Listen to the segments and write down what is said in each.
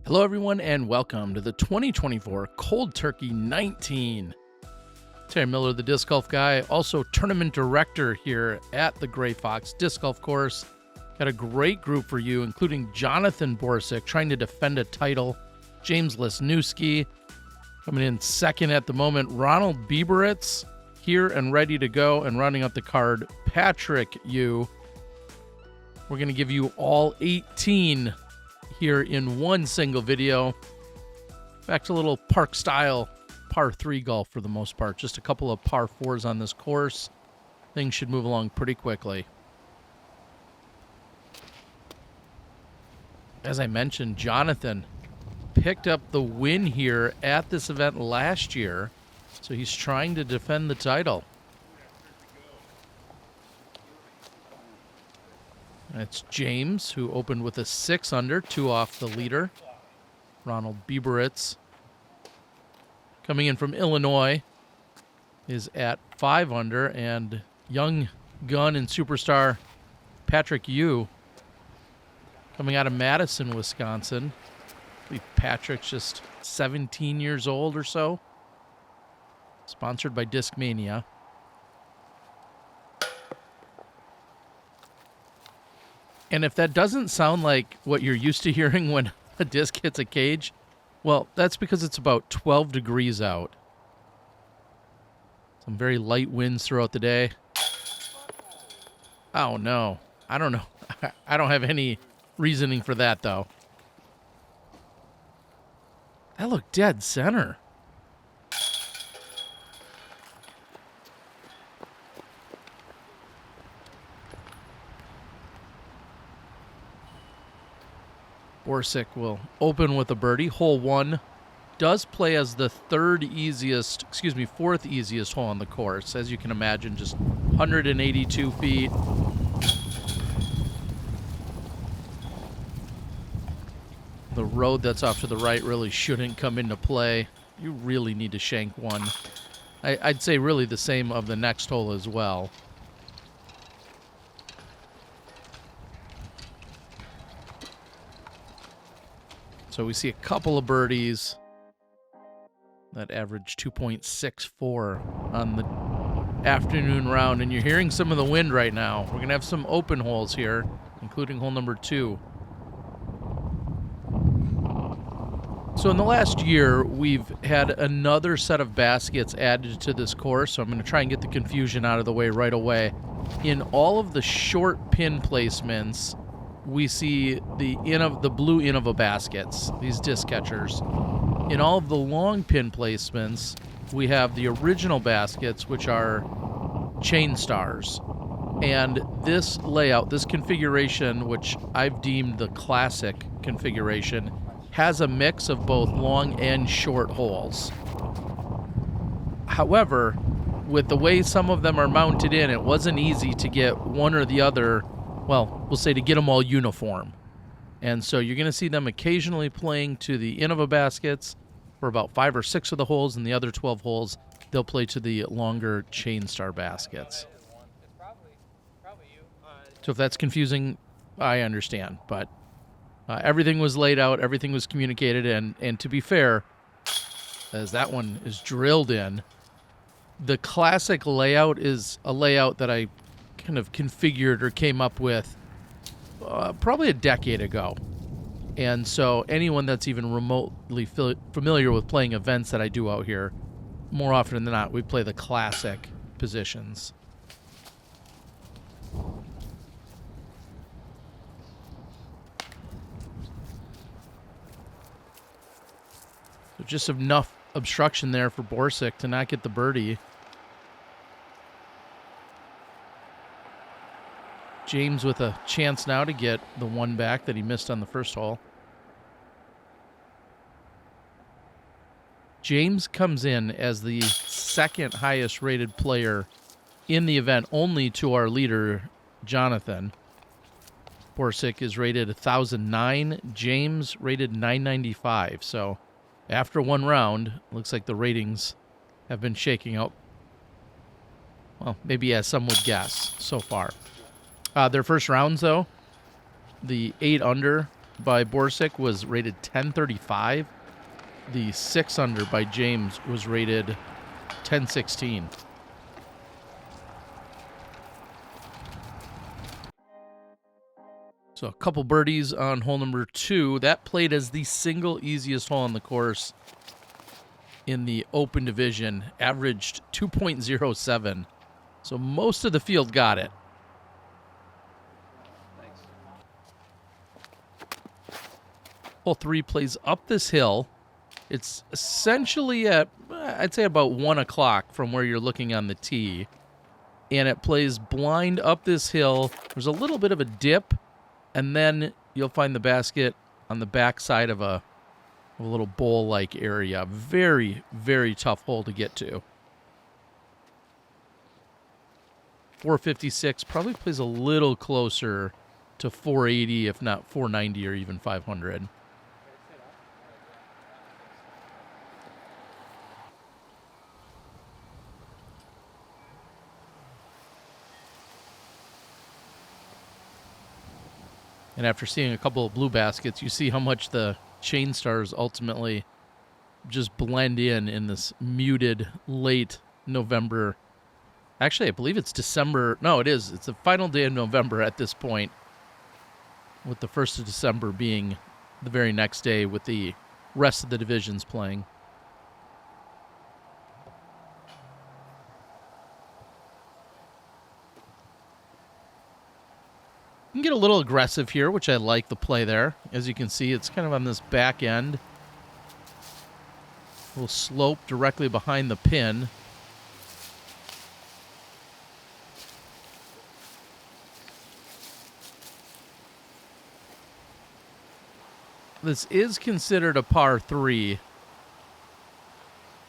Hello, everyone, and welcome to the 2024 Cold Turkey 19. Terry Miller, the disc golf guy, also tournament director here at the Gray Fox Disc Golf Course. Got a great group for you, including Jonathan Borzick trying to defend a title, James Lesniewski coming in second at the moment, Ronald Bieberitz here and ready to go, and rounding out the card, Patrick Yu. We're going to give you all 18 here in one single video. Back to a little park style par 3 golf for the most part. Just a couple of par 4s on this course. Things should move along pretty quickly. As I mentioned, Jonathan picked up the win here at this event last year, so he's trying to defend the title. That's James, who opened with a 6 under, 2 off the leader. Ronald Bieberitz, coming in from Illinois, is at 5 under, and young gun and superstar Patrick Yu, coming out of Madison, Wisconsin. I believe Patrick's just 17 years old or so. Sponsored by Discmania. And if that doesn't sound like what you're used to hearing when a disc hits a cage, well, that's because it's about 12 degrees out. Some very light winds throughout the day. Oh, no. I don't know. I don't have any reasoning for that, though. That looked dead center. Borzick will open with a birdie. Hole 1 does play as the fourth easiest hole on the course. As you can imagine, just 182 feet. The road that's off to the right really shouldn't come into play. You really need to shank one. I'd say really the same of the next hole as well. So we see a couple of birdies that average 2.64 on the afternoon round. And you're hearing some of the wind right now. We're going to have some open holes here, including hole number 2. So in the last year, we've had another set of baskets added to this course. So I'm going to try and get the confusion out of the way right away. In all of the short pin placements, we see the blue Innova baskets, these disc catchers. In all of the long pin placements, we have the original baskets, which are chain stars. And this layout, this configuration, which I've deemed the classic configuration, has a mix of both long and short holes. However, with the way some of them are mounted in, it wasn't easy to get one or the other. Well, we'll say to get them all uniform. And so you're going to see them occasionally playing to the Innova baskets for about 5 or 6 of the holes, and the other 12 holes, they'll play to the longer chain star baskets. So if that's confusing, I understand. But everything was laid out, everything was communicated, and to be fair, as that one is drilled in, the classic layout is a layout that I kind of configured or came up with probably a decade ago. And so anyone that's even remotely familiar with playing events that I do out here, more often than not, we play the classic positions. So just enough obstruction there for Borzick to not get the birdie. James with a chance now to get the one back that he missed on the first hole. James comes in as the second highest rated player in the event, only to our leader, Jonathan. Borzick is rated 1,009. James rated 995. So after one round, looks like the ratings have been shaking out. Well, maybe as some would guess so far. Their first rounds, though, the 8 under by Borzick was rated 1035. The 6 under by James was rated 1016. So a couple birdies on hole number 2. That played as the single easiest hole on the course in the open division. Averaged 2.07. So most of the field got it. Hole 3 plays up this hill. It's essentially at, I'd say, about 1 o'clock from where you're looking on the tee. And it plays blind up this hill. There's a little bit of a dip. And then you'll find the basket on the back side of a little bowl-like area. Very, very tough hole to get to. 456 probably plays a little closer to 480, if not 490 or even 500. And after seeing a couple of blue baskets, you see how much the chain stars ultimately just blend in this muted late November. Actually, I believe it's December. No, it is. It's the final day of November at this point, with the 1st of December being the very next day with the rest of the divisions playing. You can get a little aggressive here, which I like the play there. As you can see, it's kind of on this back end. A little slope directly behind the pin. This is considered a par 3.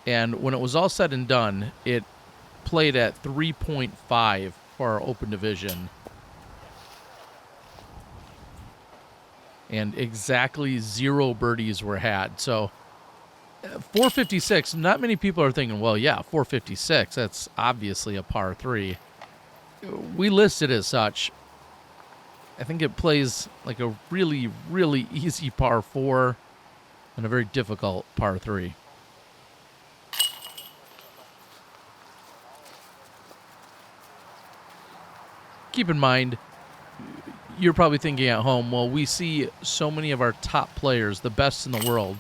And when it was all said and done, it played at 3.5 for our open division. And exactly 0 birdies were had. So 456, not many people are thinking, well, yeah, 456, that's obviously a par 3. We list it as such. I think it plays like a really, really easy par 4 and a very difficult par 3. Keep in mind, you're probably thinking at home, well, we see so many of our top players, the best in the world,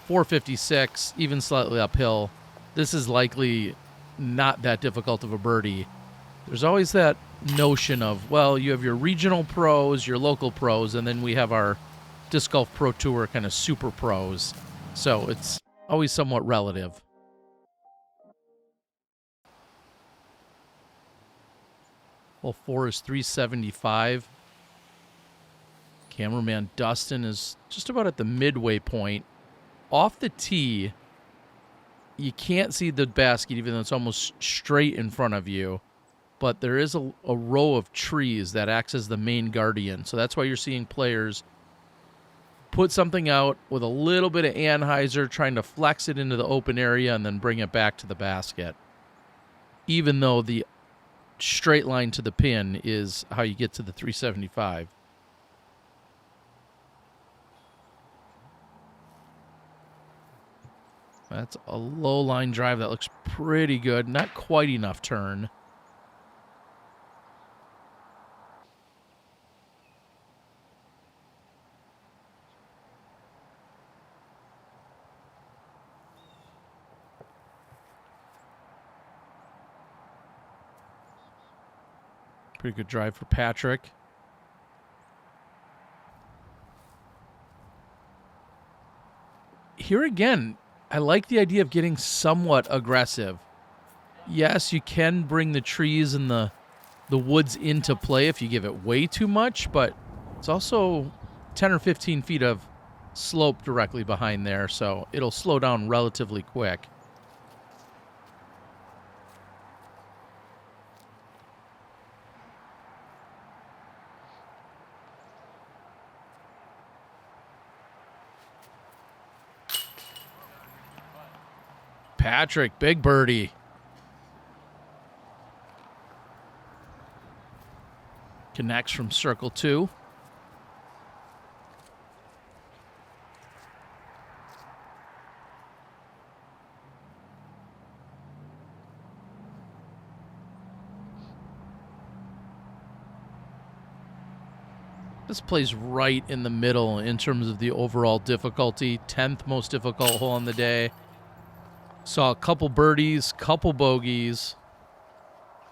456, even slightly uphill. This is likely not that difficult of a birdie. There's always that notion of, well, you have your regional pros, your local pros, and then we have our Disc Golf Pro Tour kind of super pros. So it's always somewhat relative. Hole 4 is 375. Cameraman Dustin is just about at the midway point. Off the tee, you can't see the basket, even though it's almost straight in front of you. But there is a row of trees that acts as the main guardian. So that's why you're seeing players put something out with a little bit of anhyzer, trying to flex it into the open area and then bring it back to the basket. Even though the straight line to the pin is how you get to the 375. That's a low line drive that looks pretty good. Not quite enough turn. Pretty good drive for Patrick. Here again, I like the idea of getting somewhat aggressive. Yes, you can bring the trees and the woods into play if you give it way too much, but it's also 10 or 15 feet of slope directly behind there, so it'll slow down relatively quick. Patrick, big birdie. Connects from circle 2. This plays right in the middle in terms of the overall difficulty. 10th most difficult hole on the day. Saw a couple birdies, couple bogeys,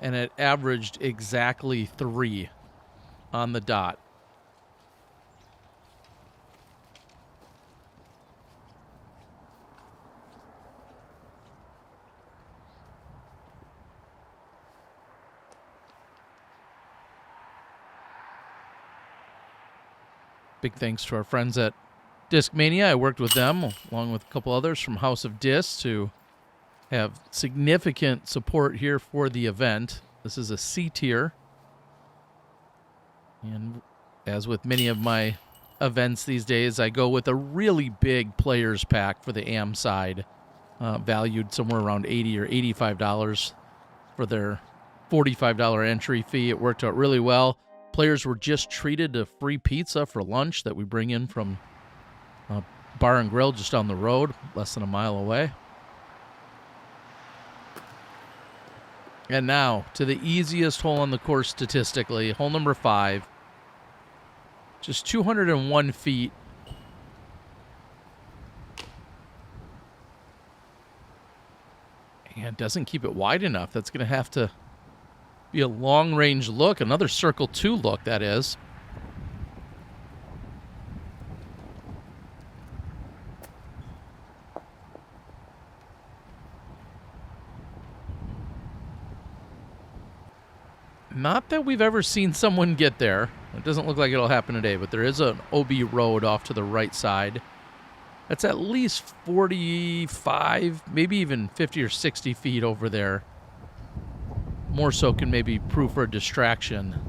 and it averaged exactly 3 on the dot. Big thanks to our friends at Discmania. I worked with them, along with a couple others from House of Disc, to have significant support here for the event. This is a C tier. And as with many of my events these days, I go with a really big players pack for the AM side, valued somewhere around $80 or $85 for their $45 entry fee. It worked out really well. Players were just treated a free pizza for lunch that we bring in from a bar and grill just down the road, less than a mile away. And now to the easiest hole on the course statistically, hole number 5. Just 201 feet. And doesn't keep it wide enough. That's going to have to be a long-range look. Another Circle 2 look, that is. Not that we've ever seen someone get there. It doesn't look like it'll happen today, but there is an OB road off to the right side. That's at least 45, maybe even 50 or 60 feet over there. More so can maybe prove for a distraction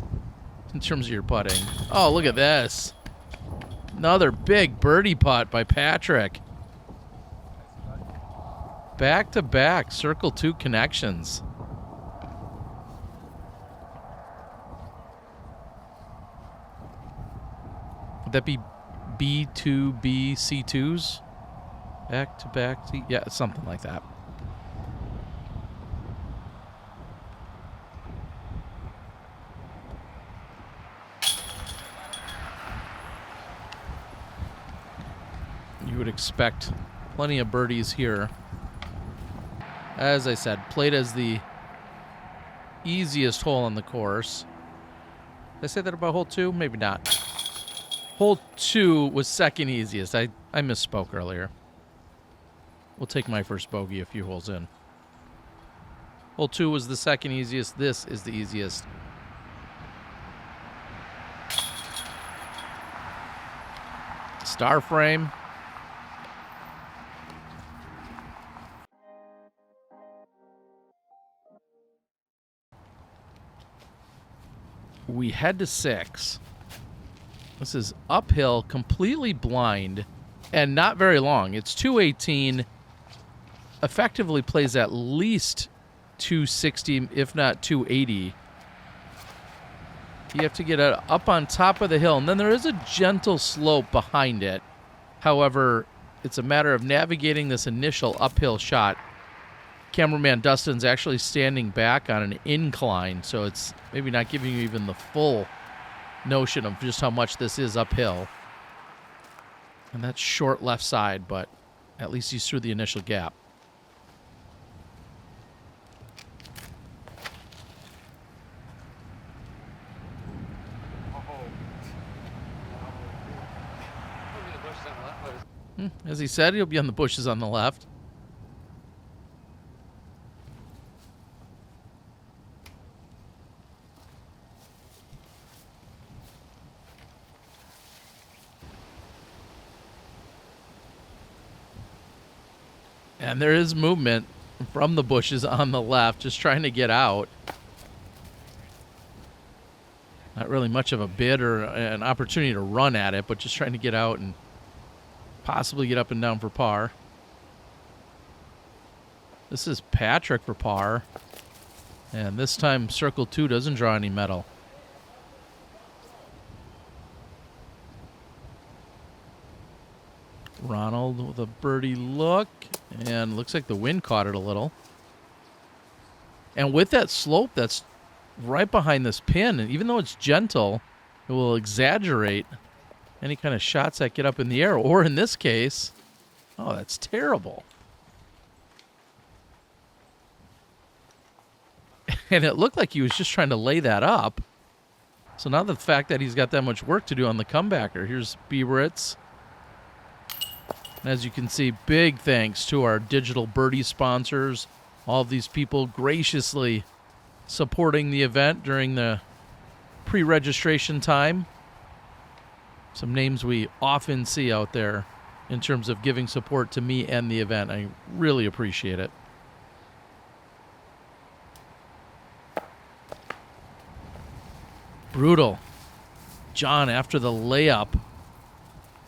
in terms of your putting. Oh, look at this. Another big birdie putt by Patrick. Back-to-back Circle 2 connections. Would that be B2B C2s? Back-to-back? Yeah, something like that. You would expect plenty of birdies here. As I said, played as the easiest hole on the course. Did I say that about hole 2? Maybe not. Hole 2 was second easiest. I misspoke earlier. We'll take my first bogey a few holes in. Hole 2 was the second easiest. This is the easiest. Star frame. We head to 6. This is uphill, completely blind, and not very long. It's 218. Effectively plays at least 260, if not 280. You have to get up on top of the hill, and then there is a gentle slope behind it. However, it's a matter of navigating this initial uphill shot. Cameraman Dustin's actually standing back on an incline, so it's maybe not giving you even the full notion of just how much this is uphill. And that's short left side, but at least he's through the initial gap. As he said, he'll be on the bushes on the left. And there is movement from the bushes on the left, just trying to get out. Not really much of a bid or an opportunity to run at it, but just trying to get out and possibly get up and down for par. This is Patrick for par. And this time Circle 2 doesn't draw any metal. Ronald with a birdie look, and looks like the wind caught it a little. And with that slope that's right behind this pin, and even though it's gentle, It will exaggerate any kind of shots that get up in the air, or in this case, oh, that's terrible. And it looked like he was just trying to lay that up. So now the fact that he's got that much work to do on the comebacker. Here's Bieberitz. And as you can see, big thanks to our digital birdie sponsors. All of these people graciously supporting the event during the pre-registration time. Some names we often see out there in terms of giving support to me and the event. I really appreciate it. Brutal. John, after the layup,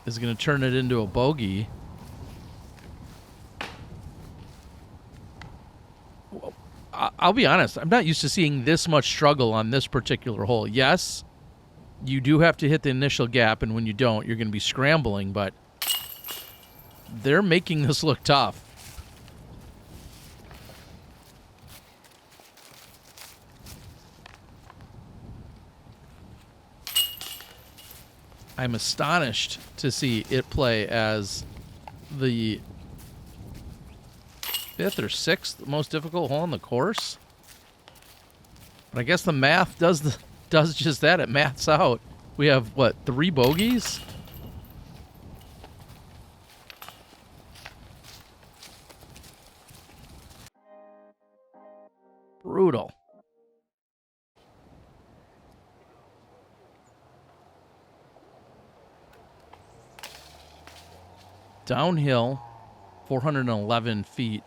is going to turn it into a bogey. I'll be honest, I'm not used to seeing this much struggle on this particular hole. Yes, you do have to hit the initial gap, and when you don't, you're going to be scrambling, but they're making this look tough. I'm astonished to see it play as the 5th or 6th most difficult hole on the course. But I guess the math does just that. It maths out. We have, what, 3 bogeys? Brutal. Downhill, 411 feet.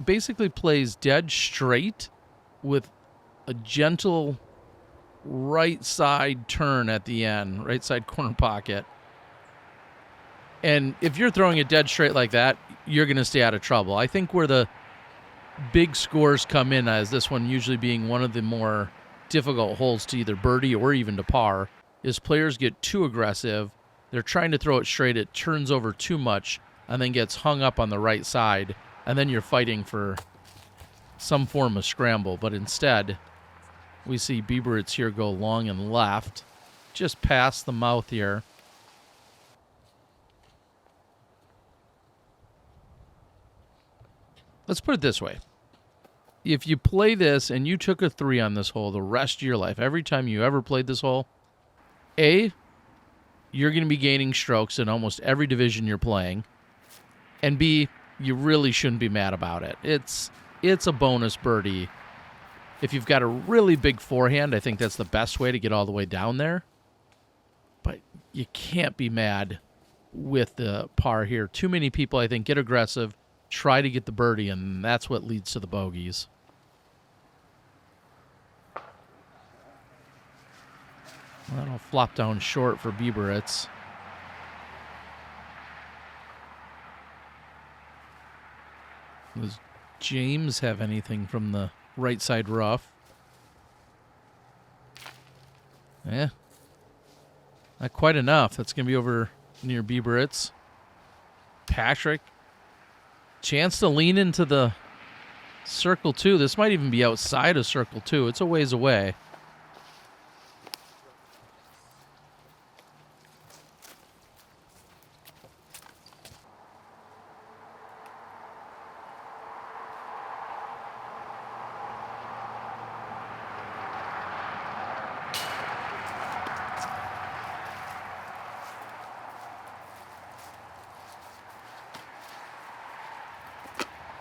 Basically plays dead straight with a gentle right side turn at the end, right side corner pocket. And if you're throwing it dead straight like that, you're going to stay out of trouble. I think where the big scores come in, as this one usually being one of the more difficult holes to either birdie or even to par, is players get too aggressive. They're trying to throw it straight. It turns over too much and then gets hung up on the right side. And then you're fighting for some form of scramble. But instead, we see Bieberitz here go long and left, just past the mouth here. Let's put it this way. If you play this and you took a 3 on this hole the rest of your life, every time you ever played this hole, A, you're going to be gaining strokes in almost every division you're playing. And B, you really shouldn't be mad about it. It's a bonus birdie. If you've got a really big forehand, I think that's the best way to get all the way down there. But you can't be mad with the par here. Too many people, I think, get aggressive, try to get the birdie, and that's what leads to the bogeys. That'll flop down short for Bieberitz. Does James have anything from the right side rough? Yeah. Not quite enough. That's going to be over near Bieberitz. Patrick. Chance to lean into the circle 2. This might even be outside of circle 2. It's a ways away.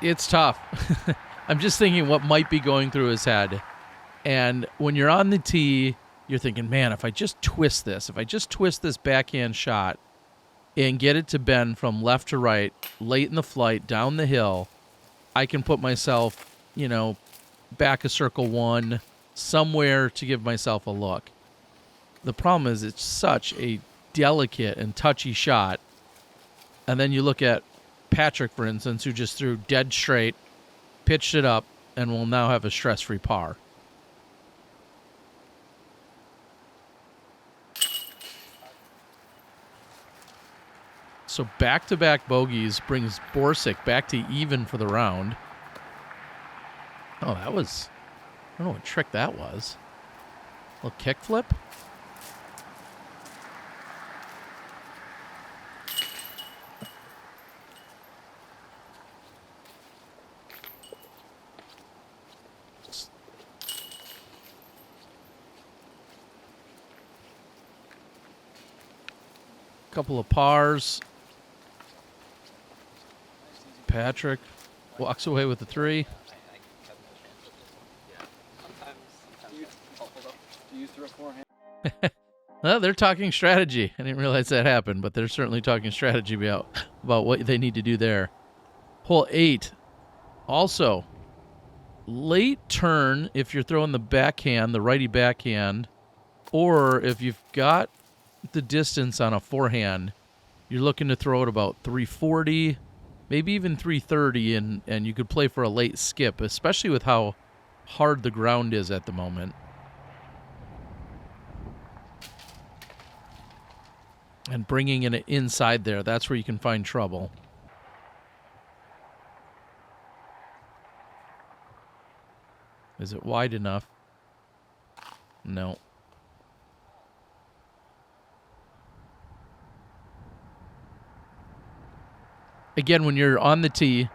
It's tough. I'm just thinking what might be going through his head. And when you're on the tee, you're thinking, man, if I just twist this backhand shot and get it to bend from left to right, late in the flight, down the hill, I can put myself, back of circle 1, somewhere to give myself a look. The problem is it's such a delicate and touchy shot. And then you look at Patrick, for instance, who just threw dead straight, pitched it up, and will now have a stress-free par. So back-to-back bogeys brings Borzick back to even for the round. Oh, that was I don't know what trick that was. A little kick flip? Couple of pars. Patrick walks away with the 3. Do you throw forehand? Well, they're talking strategy. I didn't realize that happened, but they're certainly talking strategy about what they need to do there. Hole 8. Also, late turn if you're throwing the backhand, the righty backhand, or if you've got the distance on a forehand, you're looking to throw it about 340, maybe even 330, and you could play for a late skip, especially with how hard the ground is at the moment. And bringing it inside there, that's where you can find trouble. Is it wide enough? No. Again, when you're on the tee,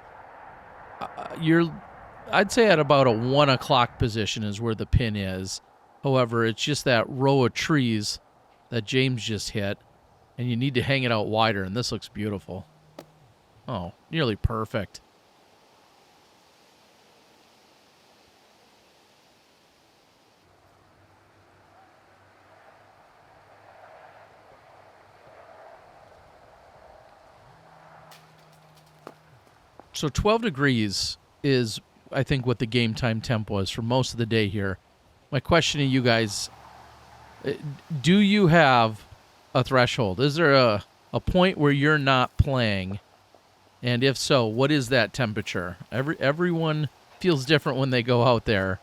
I'd say at about a 1 o'clock position is where the pin is. However, it's just that row of trees that James just hit, and you need to hang it out wider, and this looks beautiful. Oh, nearly perfect. So 12 degrees is, I think, what the game time temp was for most of the day here. My question to you guys, do you have a threshold? Is there a point where you're not playing? And if so, what is that temperature? Everyone feels different when they go out there.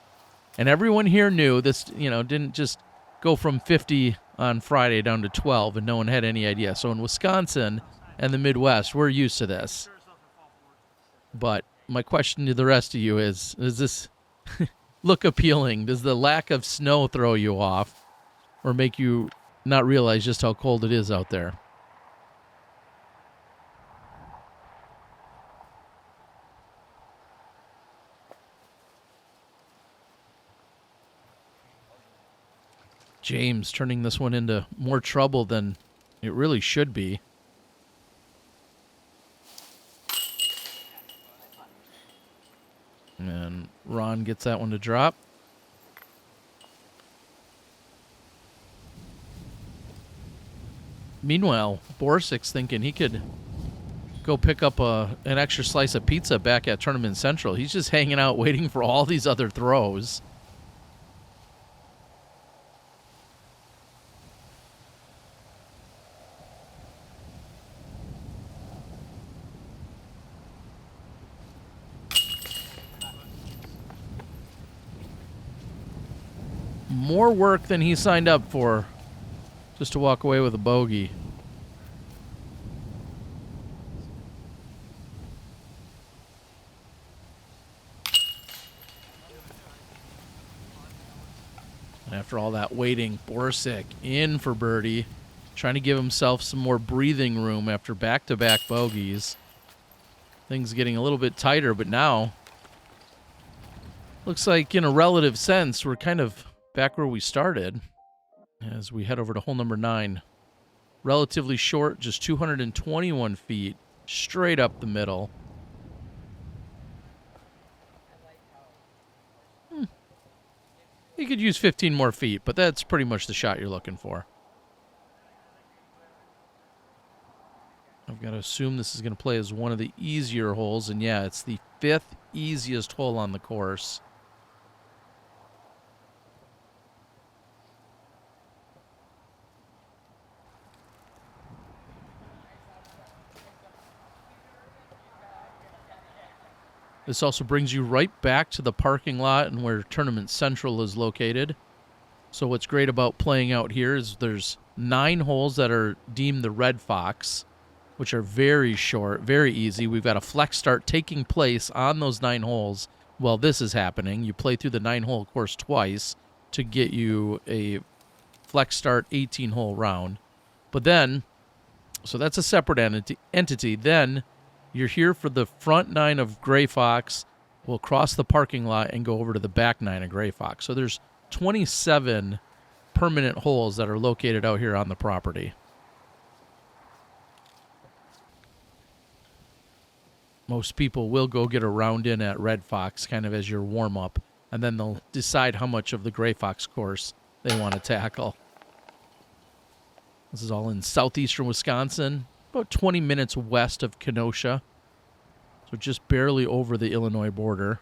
And everyone here knew this, didn't just go from 50 on Friday down to 12 and no one had any idea. So in Wisconsin and the Midwest, we're used to this. But my question to the rest of you is does this look appealing? Does the lack of snow throw you off or make you not realize just how cold it is out there? James turning this one into more trouble than it really should be. And Ron gets that one to drop. Meanwhile, Borzick's thinking he could go pick up an extra slice of pizza back at Tournament Central. He's just hanging out waiting for all these other throws. More work than he signed up for, just to walk away with a bogey. And after all that waiting, Borzick in for birdie, trying to give himself some more breathing room after back-to-back bogeys. Things getting a little bit tighter, but now looks like in a relative sense we're kind of back where we started as we head over to hole number 9. Relatively short, just 221 feet, straight up the middle. You could use 15 more feet, but that's pretty much the shot you're looking for. I've got to assume this is going to play as one of the easier holes, and yeah, it's the 5th easiest hole on the course. This also brings you right back to the parking lot and where Tournament Central is located. So what's great about playing out here is there's 9 holes that are deemed the Red Fox, which are very short, very easy. We've got a flex start taking place on those 9 holes, while this is happening. You play through the 9-hole course twice to get you a flex start 18-hole round. But then, so that's a separate entity. Then you're here for the front 9 of Gray Fox. We'll cross the parking lot and go over to the back 9 of Gray Fox. So there's 27 permanent holes that are located out here on the property. Most people will go get a round in at Red Fox kind of as your warm-up, and then they'll decide how much of the Gray Fox course they want to tackle. This is all in southeastern Wisconsin, about 20 minutes west of Kenosha. So just barely over the Illinois border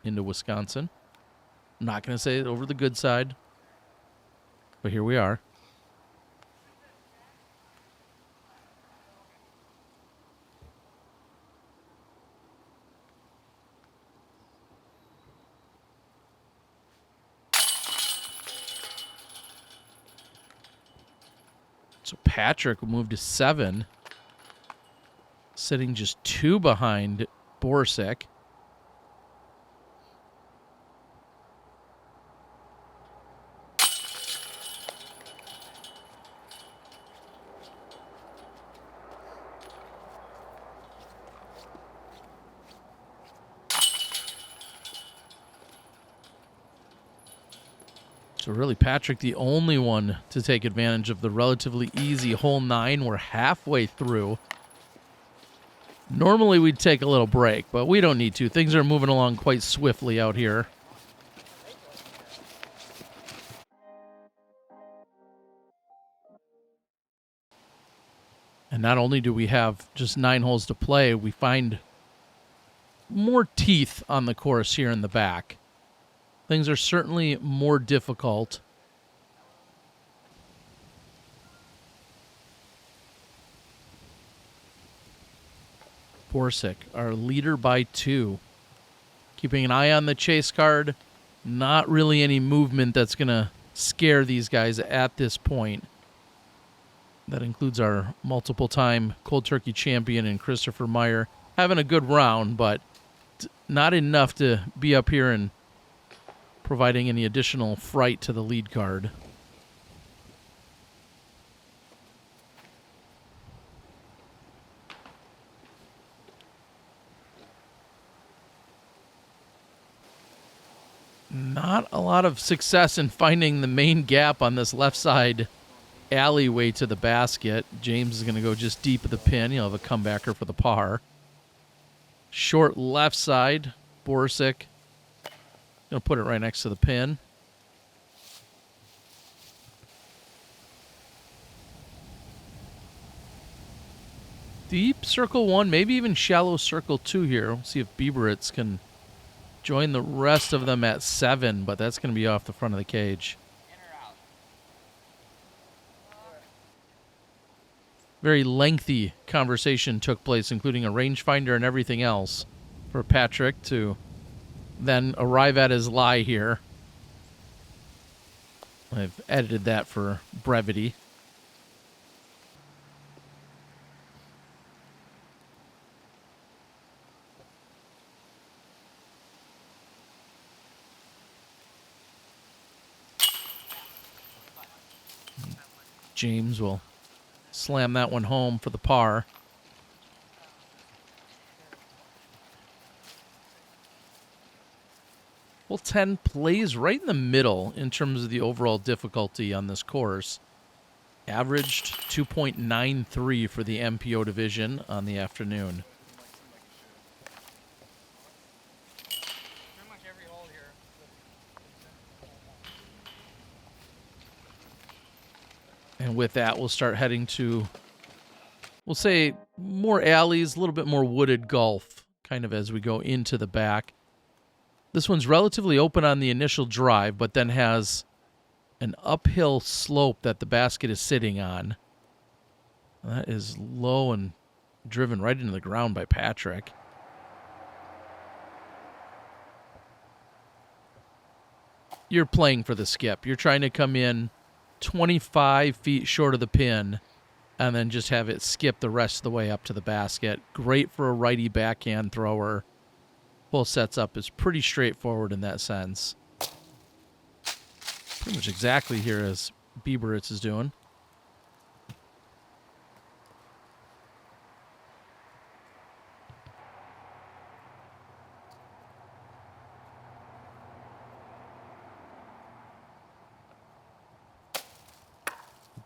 into Wisconsin. I'm not going to say over the good side, but here we are. So Patrick will move to 7, sitting just 2 behind Borzick. So really, Patrick, the only one to take advantage of the relatively easy hole 9. We're halfway through. Normally we'd take a little break, but we don't need to. Things are moving along quite swiftly out here. And not only do we have just 9 holes to play, we find more teeth on the course here in the back. Things are certainly more difficult. Borzick, our leader by 2. Keeping an eye on the chase card. Not really any movement that's going to scare these guys at this point. That includes our multiple-time Cold Turkey champion and Christopher Meyer. Having a good round, but not enough to be up here and providing any additional fright to the lead card. Not a lot of success in finding the main gap on this left side alleyway to the basket. James is going to go just deep of the pin. He'll have a comebacker for the par. Short left side, Borzick. Going to put it right next to the pin. Deep circle 1, maybe even shallow circle 2 here. We'll see if Bieberitz can join the rest of them at 7, but that's going to be off the front of the cage. Very lengthy conversation took place, including a rangefinder and everything else, for Patrick to then arrive at his lie here. I've edited that for brevity. James will slam that one home for the par. Hole 10 plays right in the middle in terms of the overall difficulty on this course. Averaged 2.93 for the MPO division on the afternoon. And with that, we'll start heading to, we'll say, more alleys, a little bit more wooded golf, kind of as we go into the back. This one's relatively open on the initial drive, but then has an uphill slope that the basket is sitting on. That is low and driven right into the ground by Patrick. You're playing for the skip. You're trying to come in 25 feet short of the pin and then just have it skip the rest of the way up to the basket. Great for a righty backhand thrower. hole sets up is pretty straightforward in that sense. Pretty much exactly here as Bieberitz is doing.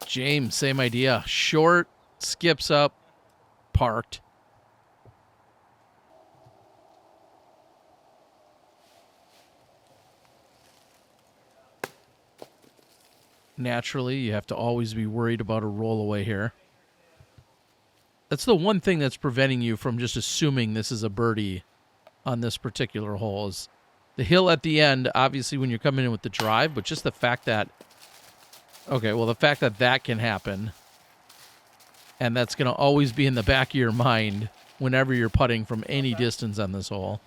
James, same idea. Short, skips up, parked. Naturally, you have to always be worried about a roll away here. That's the one thing that's preventing you from just assuming this is a birdie on this particular hole. Is the hill at the end, obviously, when you're coming in with the drive, but just the fact that, okay, well, the fact that that can happen, and that's going to always be in the back of your mind whenever you're putting from any distance on this hole.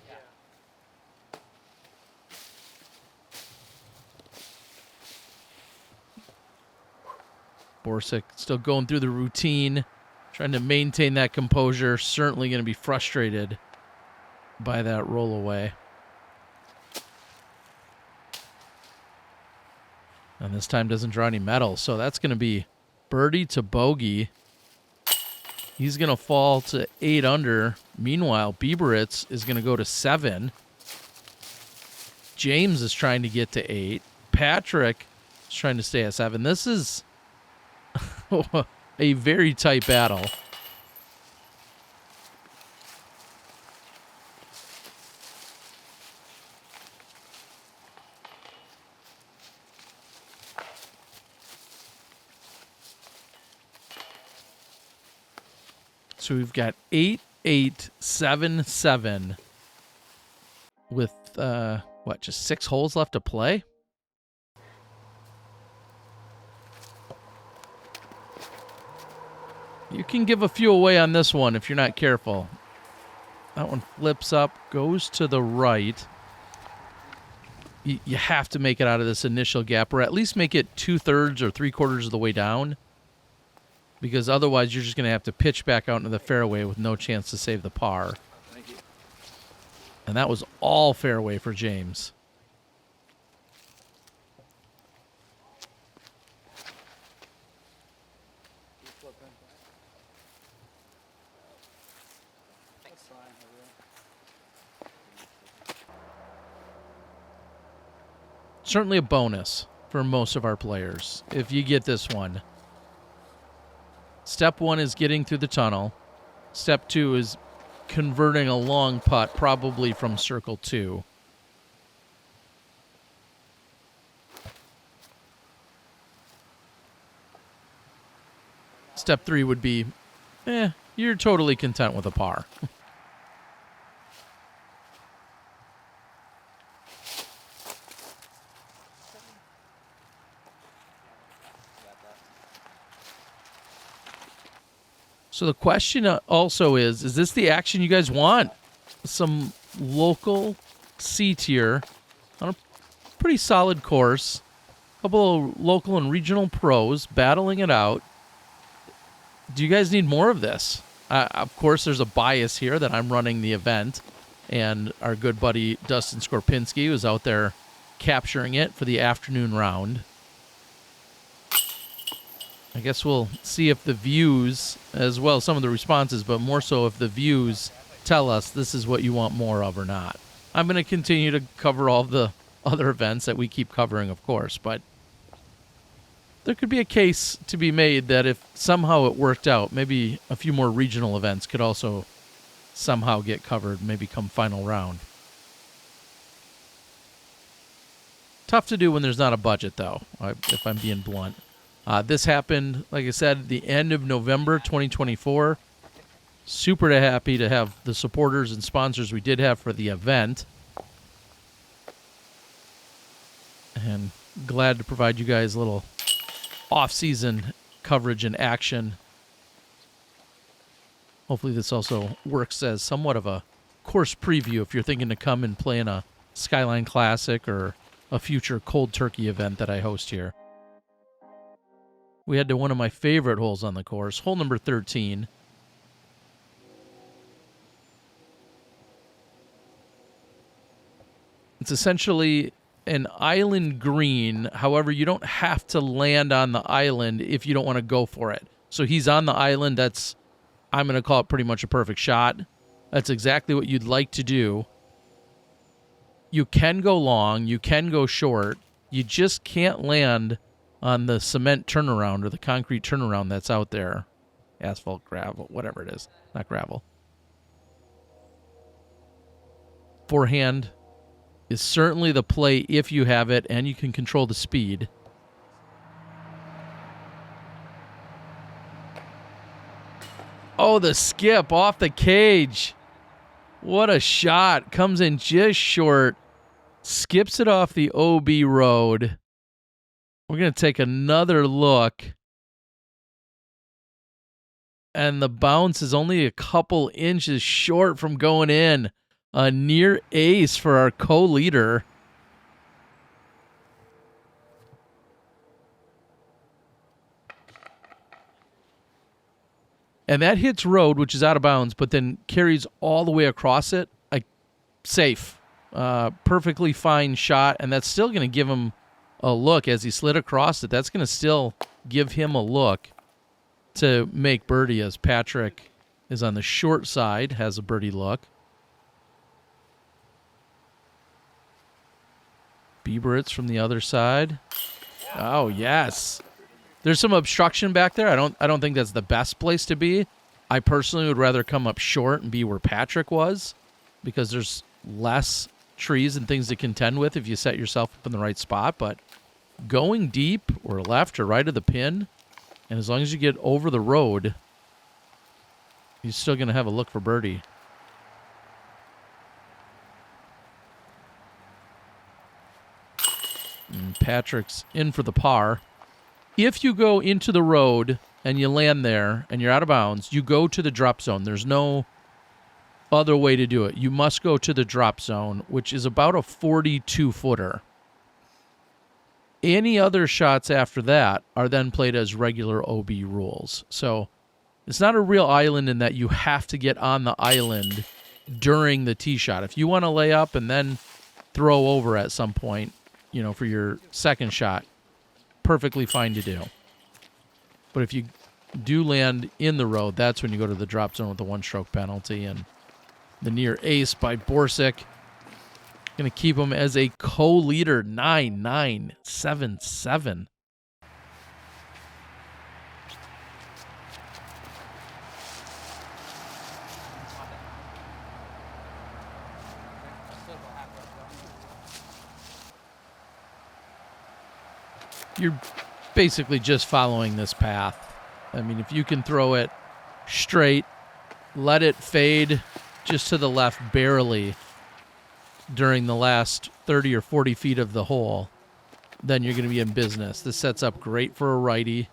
Borzick still going through the routine, trying to maintain that composure. Certainly going to be frustrated by that roll away. And this time doesn't draw any medals, so that's going to be birdie to bogey. He's going to fall to 8 under. Meanwhile, Bieberitz is going to go to 7. James is trying to get to 8. Patrick is trying to stay at 7. This is a very tight battle. So we've got 8, 8, 7, 7 with, just 6 holes left to play? You can give a few away on this one if you're not careful. That one flips up, goes to the right. You have to make it out of this initial gap, or at least make it 2/3 or 3/4 of the way down. Because otherwise you're just going to have to pitch back out into the fairway with no chance to save the par. And that was all fairway for James. Certainly a bonus for most of our players if you get this one. Step 1 is getting through the tunnel. Step 2 is converting a long putt, probably from circle 2. Step 3 would be, you're totally content with a par. So the question also is this the action you guys want? Some local C-tier on a pretty solid course. A couple of local and regional pros battling it out. Do you guys need more of this? Of course, there's a bias here that I'm running the event, and our good buddy Dustin Skorpinski was out there capturing it for the afternoon round. I guess we'll see if the views, as well as some of the responses, but more so if the views tell us this is what you want more of or not. I'm going to continue to cover all the other events that we keep covering, of course, but there could be a case to be made that if somehow it worked out, maybe a few more regional events could also somehow get covered, maybe come final round. Tough to do when there's not a budget, though, if I'm being blunt. This happened, like I said, the end of November 2024. Super happy to have the supporters and sponsors we did have for the event. And glad to provide you guys a little off-season coverage and action. Hopefully this also works as somewhat of a course preview if you're thinking to come and play in a Skyline Classic or a future Cold Turkey event that I host here. We head to one of my favorite holes on the course, hole number 13. It's essentially an island green. However, you don't have to land on the island if you don't want to go for it. So he's on the island. That's, I'm going to call it pretty much a perfect shot. That's exactly what you'd like to do. You can go long. You can go short. You just can't land on the cement turnaround or the concrete turnaround that's out there. Asphalt, gravel, whatever it is. Not gravel. Forehand is certainly the play if you have it and you can control the speed. Oh, the skip off the cage. What a shot. Comes in just short. Skips it off the OB road. We're going to take another look. And the bounce is only a couple inches short from going in. A near ace for our co-leader. And that hits road, which is out of bounds, but then carries all the way across it. Safe. Perfectly fine shot, and that's still going to give him a look as he slid across it. That's going to still give him a look to make birdie, as Patrick is on the short side, has a birdie look. Bieberitz from the other side. Oh, yes. There's some obstruction back there. I don't think that's the best place to be. I personally would rather come up short and be where Patrick was, because there's less trees and things to contend with if you set yourself up in the right spot. But going deep or left or right of the pin, and as long as you get over the road, you're still going to have a look for birdie. And Patrick's in for the par. If you go into the road and you land there and you're out of bounds, you go to the drop zone. There's no other way to do it. You must go to the drop zone, which is about a 42-footer. Any other shots after that are then played as regular OB rules. So it's not a real island in that you have to get on the island during the tee shot. If you want to lay up and then throw over at some point, for your second shot, perfectly fine to do. But if you do land in the road, that's when you go to the drop zone with the one-stroke penalty. And the near ace by Borzick going to keep him as a co-leader, 9-9-7-7. You're basically just following this path. I mean, if you can throw it straight, let it fade just to the left barely during the last 30 or 40 feet of the hole, then you're going to be in business. This sets up great for a righty,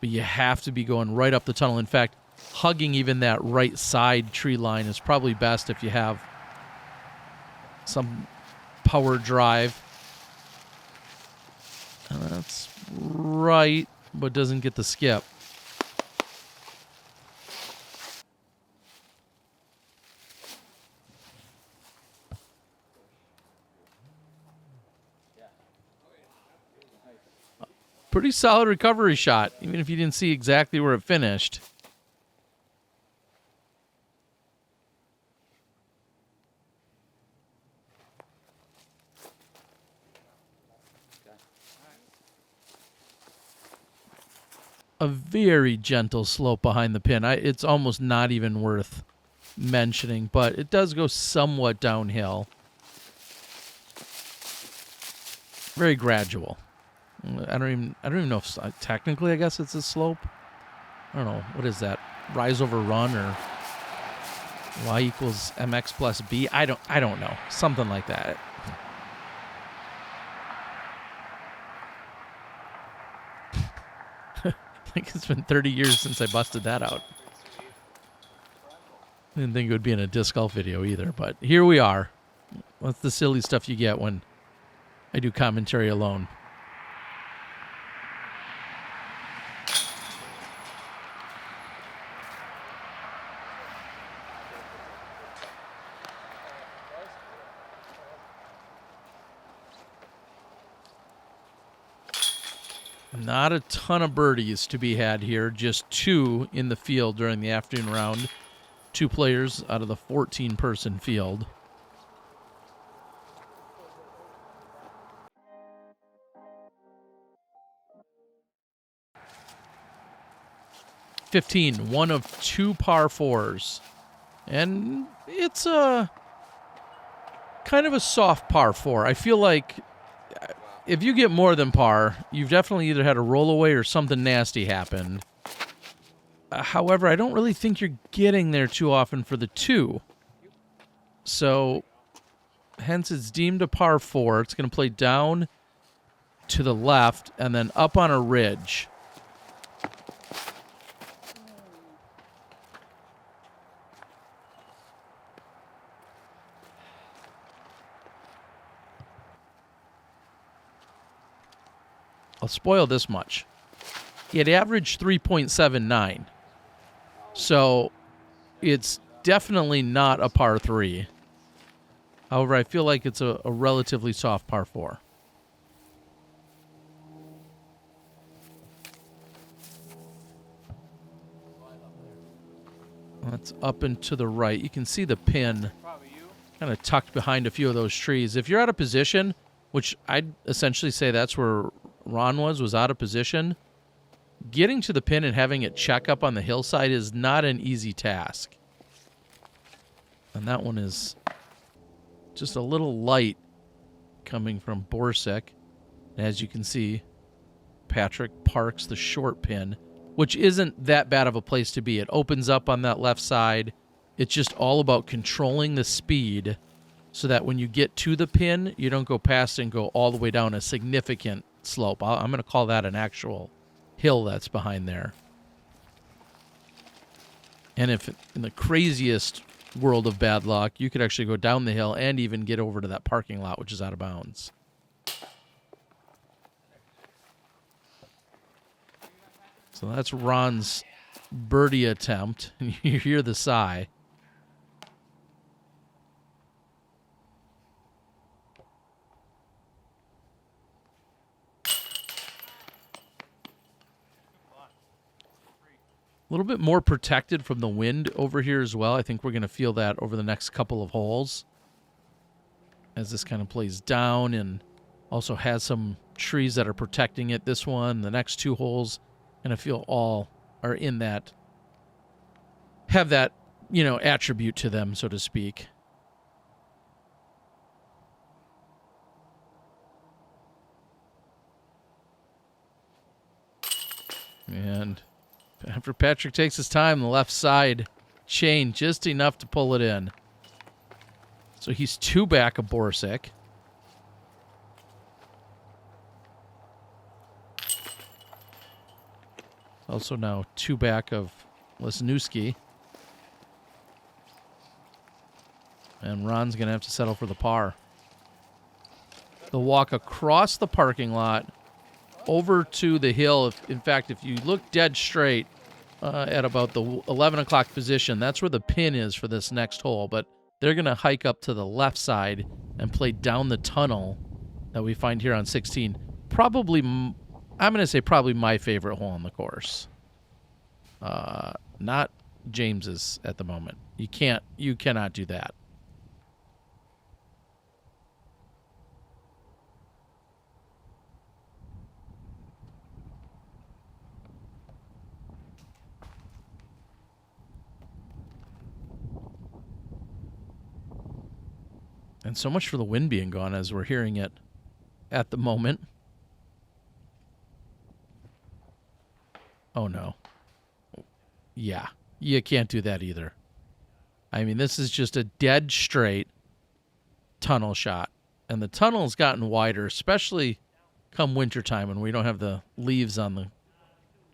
but you have to be going right up the tunnel. In fact, hugging even that right side tree line is probably best if you have some power drive. That's right, but doesn't get the skip. Pretty solid recovery shot, even if you didn't see exactly where it finished. A very gentle slope behind the pin. It's almost not even worth mentioning, but it does go somewhat downhill. Very gradual. I don't even know if technically I guess it's a slope. I don't know. What is that? Rise over run or y equals mx plus b? I don't know. Something like that. I think it's been 30 years since I busted that out. I didn't think it would be in a disc golf video either, but here we are. That's the silly stuff you get when I do commentary alone. Not a ton of birdies to be had here. Just 2 in the field during the afternoon round. 2 players out of the 14-person field. (15) One of 2 par 4s. And it's a kind of a soft par 4. I feel like if you get more than par, you've definitely either had a rollaway or something nasty happened. However, I don't really think you're getting there too often for the 2. So, hence it's deemed a par 4. It's going to play down to the left and then up on a ridge. I'll spoil this much. It averaged 3.79. So it's definitely not a par 3. However, I feel like it's a relatively soft par 4. That's up and to the right. You can see the pin kind of tucked behind a few of those trees. If you're out of position, which I'd essentially say that's where Ron was out of position, getting to the pin and having it check up on the hillside is not an easy task. And that one is just a little light coming from Borzick. And as you can see, Patrick parks the short pin, which isn't that bad of a place to be. It opens up on that left side. It's just all about controlling the speed so that when you get to the pin, you don't go past and go all the way down a significant slope. I'm going to call that an actual hill that's behind there. And if in the craziest world of bad luck, you could actually go down the hill and even get over to that parking lot, which is out of bounds. So that's Ron's birdie attempt. You hear the sigh. A little bit more protected from the wind over here as well. I think we're going to feel that over the next couple of holes as this kind of plays down and also has some trees that are protecting it. This one, the next 2 holes, and I feel all are in that, have that, attribute to them, so to speak. And after Patrick takes his time, the left side chain just enough to pull it in. So he's 2 back of Borzick. Also now 2 back of Lesniewski. And Ron's going to have to settle for the par. They'll walk across the parking lot over to the hill. In fact, if you look dead straight at about the 11 o'clock position, that's where the pin is for this next hole. But they're going to hike up to the left side and play down the tunnel that we find here on 16. Probably, I'm going to say probably my favorite hole on the course. Not James's at the moment. You cannot do that. And so much for the wind being gone as we're hearing it at the moment. Oh, no. Yeah, you can't do that either. I mean, this is just a dead straight tunnel shot. And the tunnel's gotten wider, especially come wintertime when we don't have the leaves on the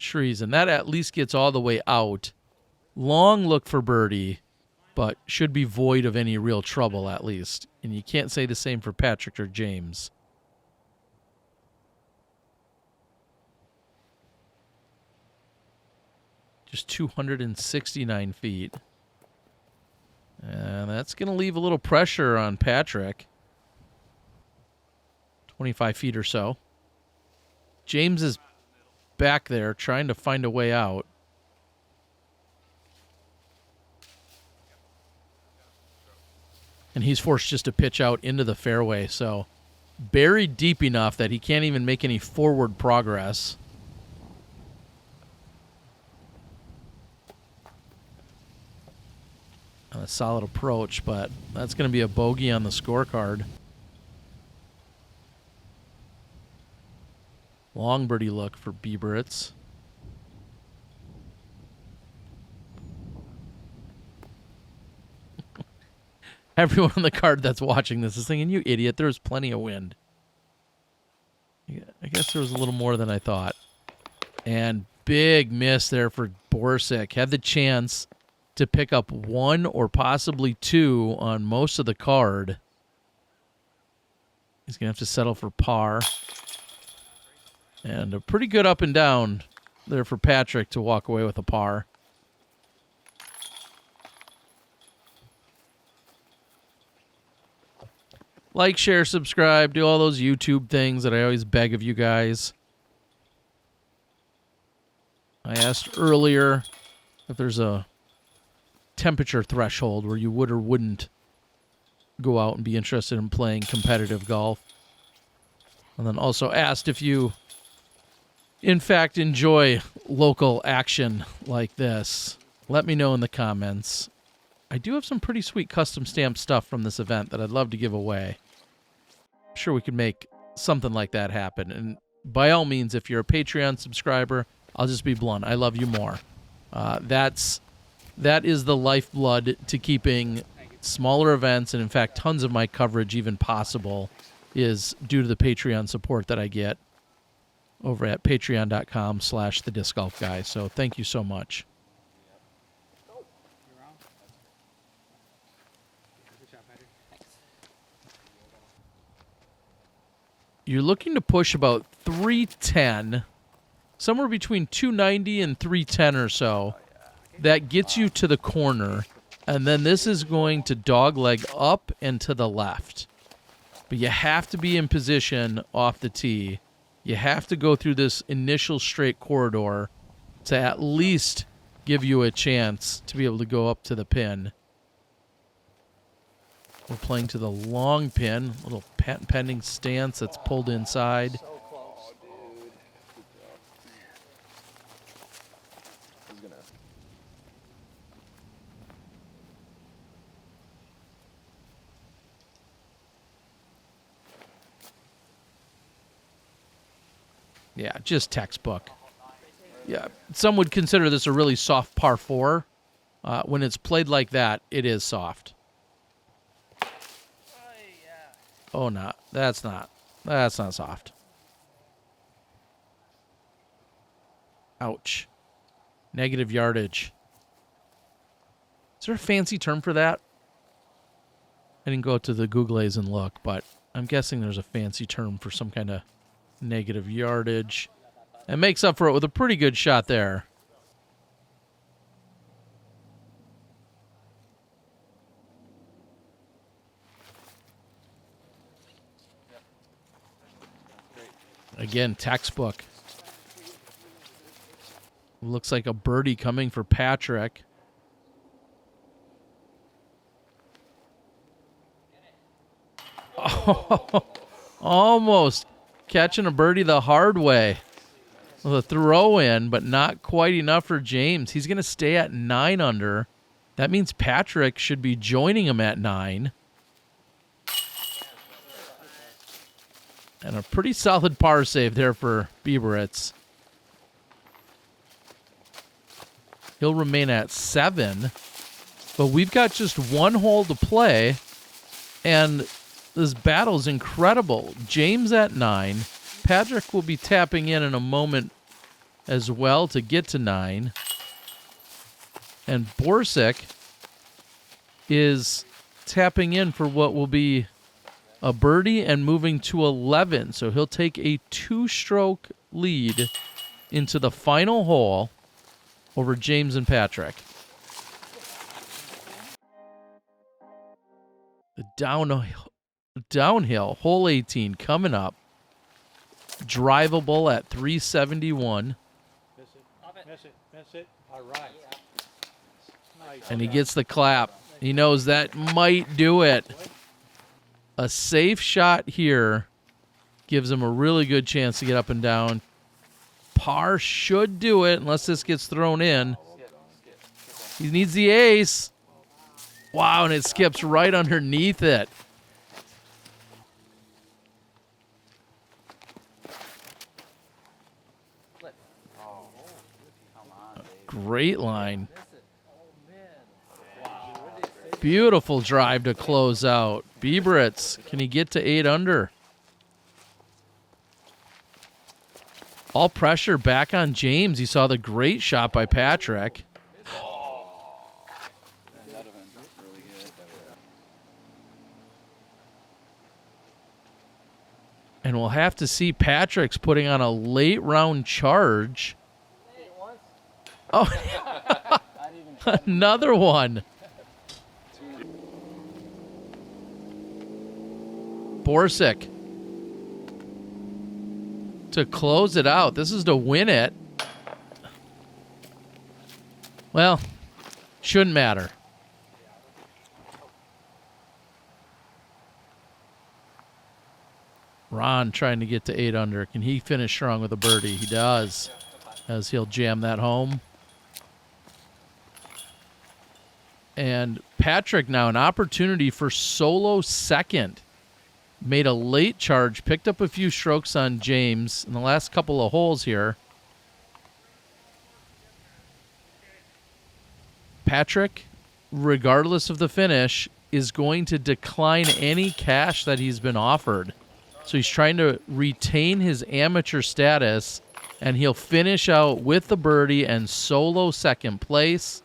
trees. And that at least gets all the way out. Long look for birdie, but should be void of any real trouble at least. And you can't say the same for Patrick or James. Just 269 feet. And that's going to leave a little pressure on Patrick. 25 feet or so. James is back there trying to find a way out. And he's forced just to pitch out into the fairway, so buried deep enough that he can't even make any forward progress. A solid approach, but that's going to be a bogey on the scorecard. Long birdie look for Bieberitz. Everyone on the card that's watching this is thinking, you idiot, there's plenty of wind. I guess there was a little more than I thought. And big miss there for Borzick. Had the chance to pick up 1 or possibly 2 on most of the card. He's going to have to settle for par. And a pretty good up and down there for Patrick to walk away with a par. Like, share, subscribe, do all those YouTube things that I always beg of you guys. I asked earlier if there's a temperature threshold where you would or wouldn't go out and be interested in playing competitive golf. And then also asked if you, in fact, enjoy local action like this. Let me know in the comments. I do have some pretty sweet custom stamp stuff from this event that I'd love to give away. I'm sure we could make something like that happen. And by all means, if you're a Patreon subscriber, I'll just be blunt. I love you more. That is the lifeblood to keeping smaller events, and in fact, tons of my coverage even possible, is due to the Patreon support that I get over at patreon.com/thediscgolfguy. So thank you so much. You're looking to push about 310, somewhere between 290 and 310 or so. That gets you to the corner, and then this is going to dogleg up and to the left. But you have to be in position off the tee. You have to go through this initial straight corridor to at least give you a chance to be able to go up to the pin. We're playing to the long pin, little patent pending stance that's pulled inside. So close, dude. He's gonna. Yeah, just textbook. Yeah, some would consider this a really soft par 4. When it's played like that, it is soft. Oh, no, that's not soft. Ouch. Negative yardage. Is there a fancy term for that? I didn't go to the Google's and look, but I'm guessing there's a fancy term for some kind of negative yardage. And makes up for it with a pretty good shot there. Again, textbook. Looks like a birdie coming for Patrick. Oh, almost catching a birdie the hard way with a throw in, but not quite enough for James. He's going to stay at 9 under. That means Patrick should be joining him at 9. And a pretty solid par save there for Bieberitz. He'll remain at 7. But we've got just 1 hole to play. And this battle's incredible. James at 9. Patrick will be tapping in a moment as well to get to 9. And Borzick is tapping in for what will be a birdie and moving to 11. So he'll take a 2-stroke lead into the final hole over James and Patrick. The downhill, hole 18 coming up. Drivable at 371. Miss it. All right. Nice. And he gets the clap. He knows that might do it. A safe shot here gives him a really good chance to get up and down. Par should do it unless this gets thrown in. He needs the ace. Wow, and it skips right underneath it. Great line. Beautiful drive to close out. Bieberitz, can he get to 8 under? All pressure back on James. He saw the great shot by Patrick. And we'll have to see Patrick's putting on a late round charge. Oh, another one. Borzick to close it out. This is to win it. Well, shouldn't matter. Ron trying to get to 8 under. Can he finish strong with a birdie? He does, as he'll jam that home. And Patrick now an opportunity for solo second. Made a late charge, picked up a few strokes on James in the last couple of holes here. Patrick, regardless of the finish, is going to decline any cash that he's been offered. So he's trying to retain his amateur status, and he'll finish out with the birdie and solo second place,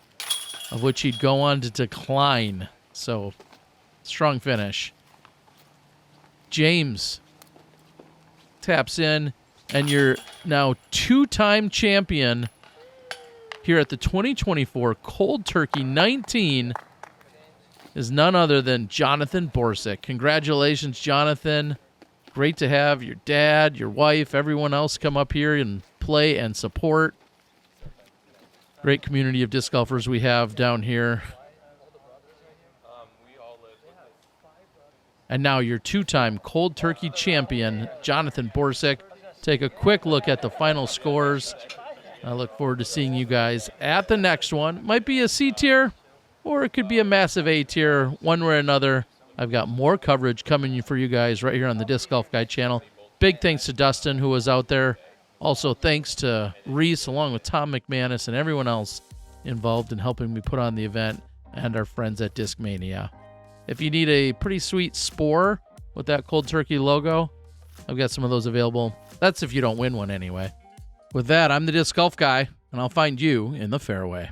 of which he'd go on to decline. So, strong finish. James taps in, and your now 2-time champion here at the 2024 Cold Turkey 19 is none other than Jonathan Borzick. Congratulations, Jonathan. Great to have your dad, your wife, everyone else come up here and play and support. Great community of disc golfers we have down here. And now your 2-time Cold Turkey champion, Jonathan Borzick. Take a quick look at the final scores. I look forward to seeing you guys at the next one. Might be a C tier, or it could be a massive A tier, one way or another. I've got more coverage coming for you guys right here on the Disc Golf Guy channel. Big thanks to Dustin, who was out there. Also, thanks to Reese, along with Tom McManus and everyone else involved in helping me put on the event, and our friends at Discmania. If you need a pretty sweet spore with that Cold Turkey logo, I've got some of those available. That's if you don't win one anyway. With that, I'm the Disc Golf Guy, and I'll find you in the fairway.